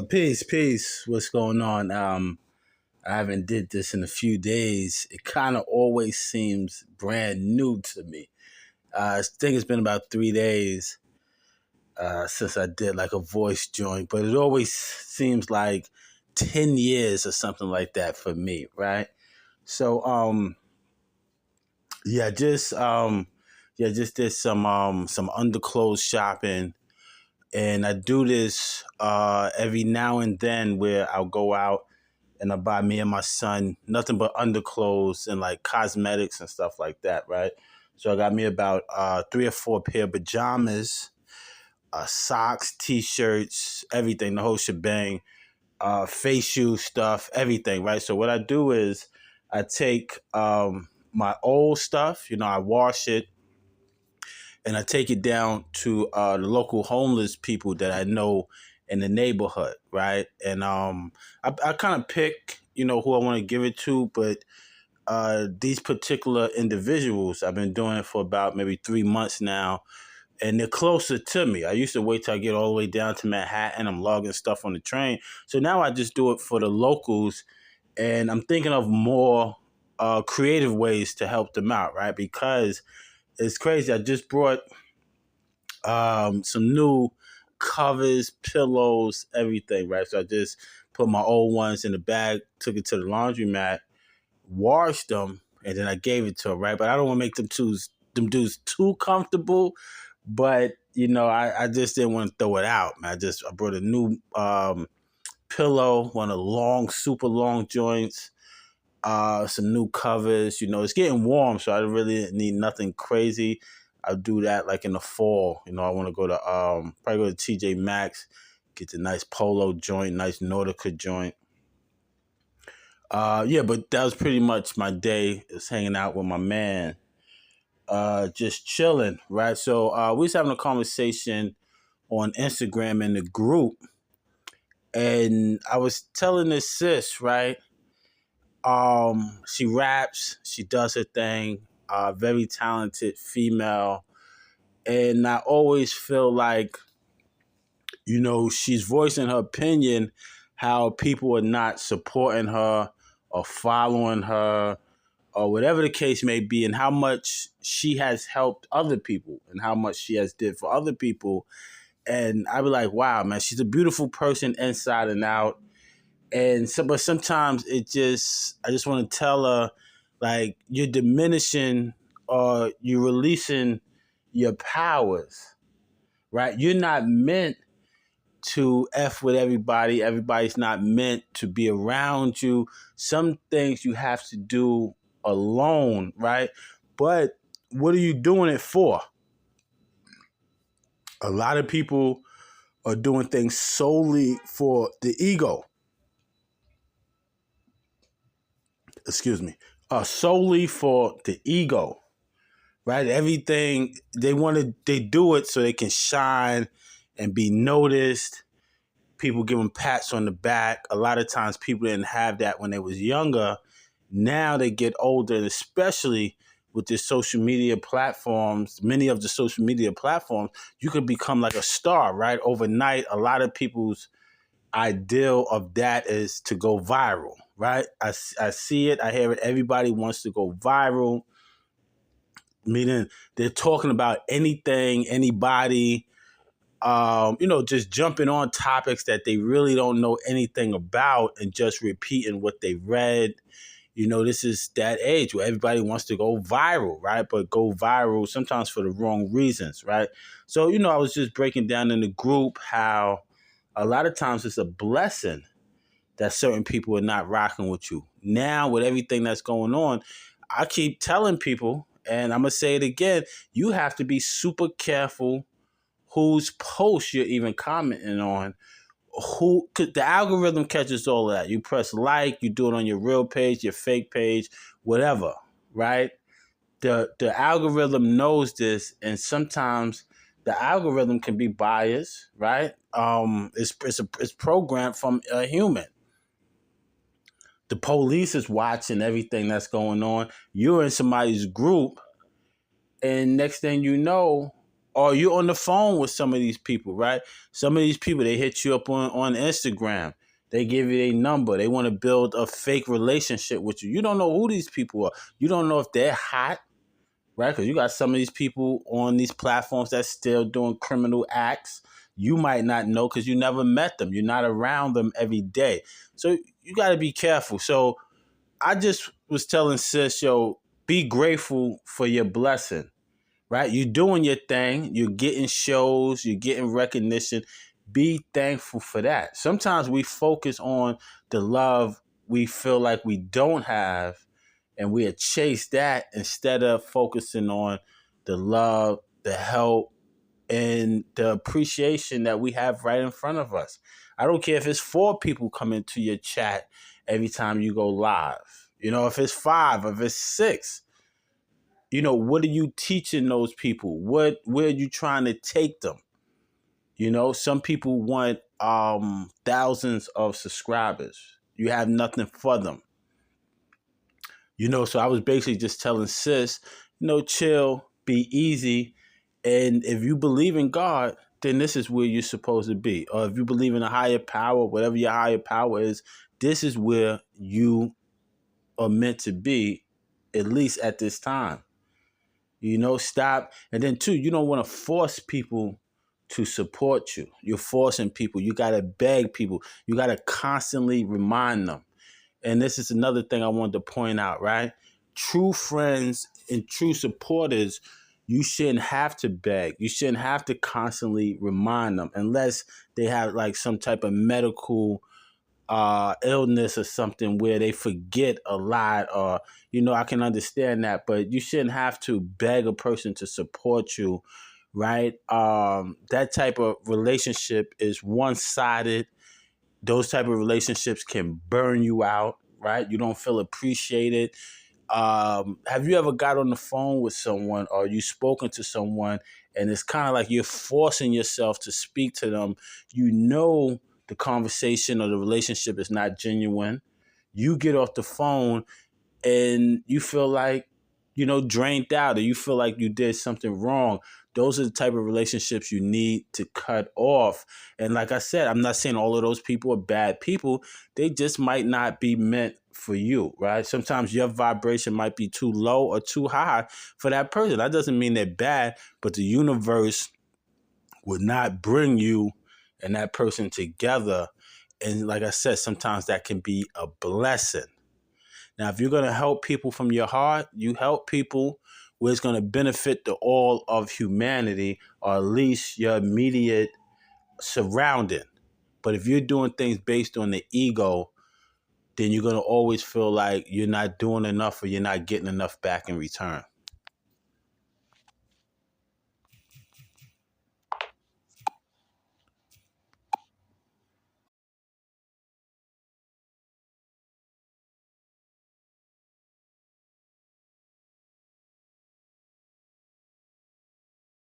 Peace. What's going on? I haven't did this in a few days. It kind of always seems brand new to me. I think it's been about 3 days since I did like a voice joint, but it always seems like 10 years or something like that for me, right? So, yeah, just just did some underclothes shopping, and I do this every now and then where I'll go out and I buy me and my son nothing but underclothes and like cosmetics and stuff like that, right? So I got me about 3 or 4 pair of pajamas, socks, t-shirts, everything, the whole shebang, face shoe stuff, everything, right? So what I do is I take my old stuff, I wash it, and I take it down to the local homeless people that I know in the neighborhood, right? And I kind of pick, who I want to give it to, but these particular individuals, I've been doing it for about maybe 3 months now, and they're closer to me. I used to wait till I get all the way down to Manhattan. I'm logging stuff on the train. So now I just do it for the locals, and I'm thinking of more creative ways to help them out, right? Because it's crazy. I just brought some new covers, pillows, everything, right? So I just put my old ones in the bag, took it to the laundromat, washed them, and then I gave it to them, right? But I don't want to make them dudes too comfortable. But I just didn't want to throw it out, man. I brought a new pillow, one of the long, super long joints. Some new covers. It's getting warm, so I really need nothing crazy. I'll do that like in the fall. I want to go to probably go to TJ Maxx, get the nice polo joint, nice Nautica joint. Yeah, but that was pretty much my day. Is hanging out with my man, just chilling, right? So we was having a conversation on Instagram in the group, and I was telling this sis, right? She raps, she does her thing, very talented female. And I always feel like, she's voicing her opinion, how people are not supporting her or following her or whatever the case may be, and how much she has helped other people and how much she has did for other people. And I be like, wow, man, she's a beautiful person inside and out. And so, but sometimes I just want to tell her, like, you're diminishing or you're releasing your powers, right? You're not meant to F with everybody. Everybody's not meant to be around you. Some things you have to do alone, right? But what are you doing it for? A lot of people are doing things solely for the ego. Excuse me, solely for the ego, right? Everything they do it so they can shine and be noticed. People give them pats on the back. A lot of times people didn't have that when they was younger. Now they get older, and especially with the social media platforms, many of the social media platforms, you could become like a star, right? Overnight, a lot of people's ideal of that is to go viral, right? I see it, I hear it. Everybody wants to go viral, meaning they're talking about anything, anybody, just jumping on topics that they really don't know anything about and just repeating what they read. This is that age where everybody wants to go viral, right? But go viral sometimes for the wrong reasons, right? So, I was just breaking down in the group how a lot of times it's a blessing that certain people are not rocking with you. Now, with everything that's going on, I keep telling people, and I'm going to say it again, you have to be super careful whose posts you're even commenting on. Cause the algorithm catches all of that. You press like, you do it on your real page, your fake page, whatever, right? The algorithm knows this, and sometimes the algorithm can be biased, right? It's programmed from a human. The police is watching everything that's going on. You're in somebody's group, and next thing you know, Or you're on the phone with some of these people, right? Some of these people, they hit you up on Instagram. They give you their number. They want to build a fake relationship with you. You don't know who these people are. You don't know if they're hot, right? Because you got some of these people on these platforms that's still doing criminal acts. You might not know because you never met them. You're not around them every day. So you got to be careful. So I just was telling sis, yo, be grateful for your blessing, right? You're doing your thing. You're getting shows. You're getting recognition. Be thankful for that. Sometimes we focus on the love we feel like we don't have, and we chase that instead of focusing on the love, the help, and the appreciation that we have right in front of us. I don't care if it's 4 people coming to your chat every time you go live. If it's 5, if it's 6, what are you teaching those people? Where are you trying to take them? Some people want thousands of subscribers. You have nothing for them. So I was basically just telling sis, chill, be easy. And if you believe in God, then this is where you're supposed to be. Or if you believe in a higher power, whatever your higher power is, this is where you are meant to be, at least at this time. Stop. And then 2, you don't want to force people to support you. You're forcing people. You got to beg people. You got to constantly remind them. And this is another thing I wanted to point out, right? True friends and true supporters, you shouldn't have to beg. You shouldn't have to constantly remind them unless they have like some type of medical illness or something where they forget a lot, or I can understand that, but you shouldn't have to beg a person to support you, right? That type of relationship is one-sided. Those type of relationships can burn you out, right? You don't feel appreciated. Have you ever got on the phone with someone or you spoken to someone and it's kind of like you're forcing yourself to speak to them? The conversation or the relationship is not genuine. You get off the phone and you feel like, drained out, or you feel like you did something wrong. Those are the type of relationships you need to cut off. And like I said, I'm not saying all of those people are bad people. They just might not be meant for you, right? Sometimes your vibration might be too low or too high for that person. That doesn't mean they're bad, but the universe would not bring you and that person together. And like I said, sometimes that can be a blessing. Now, if you're going to help people from your heart, you help people where it's going to benefit the all of humanity, or at least your immediate surrounding. But if you're doing things based on the ego, then you're going to always feel like you're not doing enough or you're not getting enough back in return.